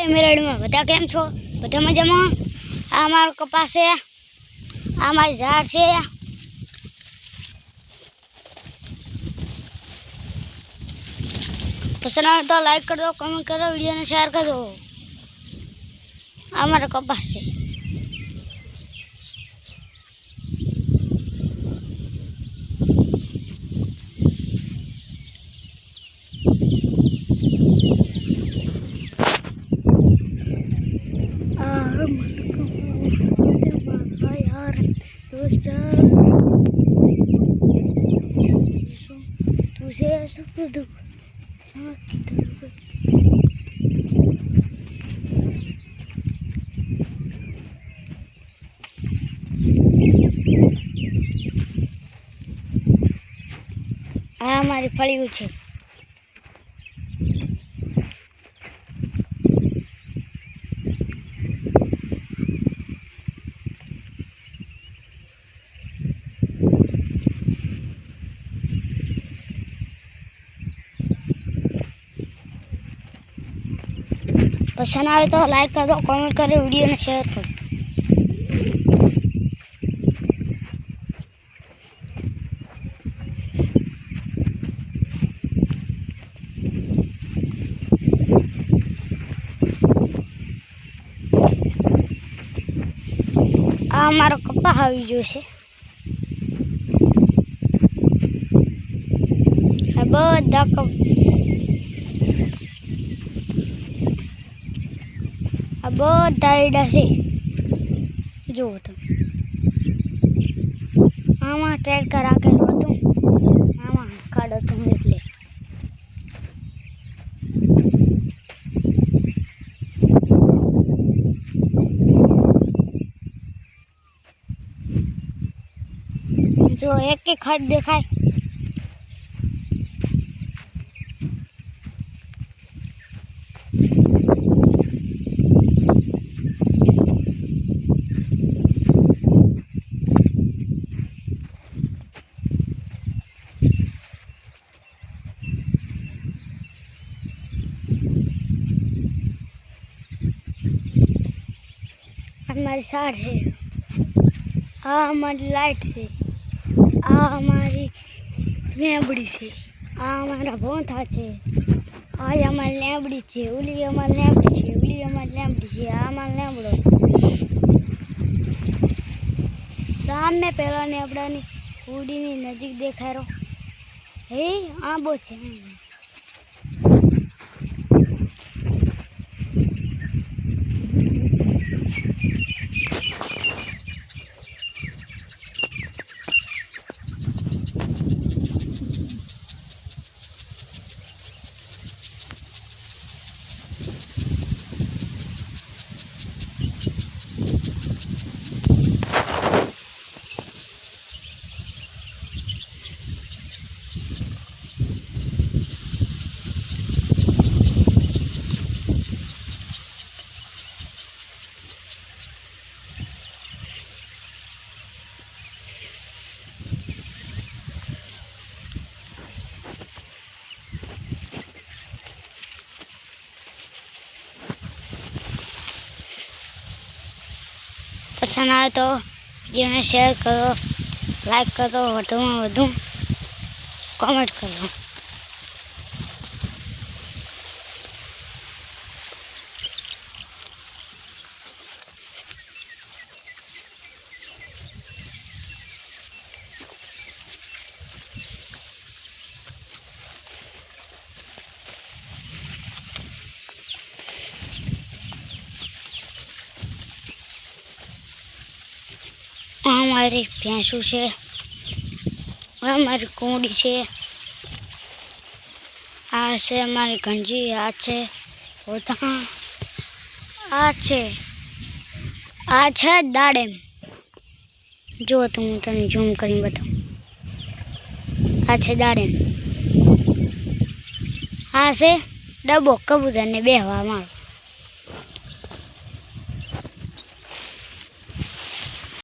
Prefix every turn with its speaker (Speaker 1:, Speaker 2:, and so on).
Speaker 1: हाय मेराडीમાં બધા કેમ છો? બધા મજામાં? આ મારો કપાસ છે, આ મારી ઝાડ છે। पसंद आए तो लाइक कर दो, कमेंट करो, वीडियो ने शेयर कर दो। हमारा कपास है। हमारी फली है। पसंद आए तो लाइक कर दो, कमेंट करो, वीडियो ने शेयर करो। आ मारो कपास आई गयो छे। બધા એડા છે જુઓ તમે। આમાં ટ્રેક્ટર રાખેલું હતું, આમાં ખાડો હતું એટલે જો એક ખાડ દેખાય। हमारी सार है, आ हमारी लाइट से, आ हमारी लेबड़ी से, आ हमारा भोंथा है, आ हमारी लेबड़ी है, ओली हमारी लेबड़ी है, ओली हमारी लेबड़ी है, आ हमारा लेबड़ो। सामने पहला लेबड़ा नी उड़ी नी नजीक देखा रो हे आंबो छे। पसंद आए तो वीडियो शेयर करो, लाइक करो, વધુ में વધુ कमेंट करो। हमारी भैंसू है, हमारी कूड़ी है, आ से हमारी गंजी, आ है आ है दाड़ेम। जो तुम तने जूम करी बताओ, आ है दाड़ेम, आ से डब्बो कबूतर ने बेहवा मारो।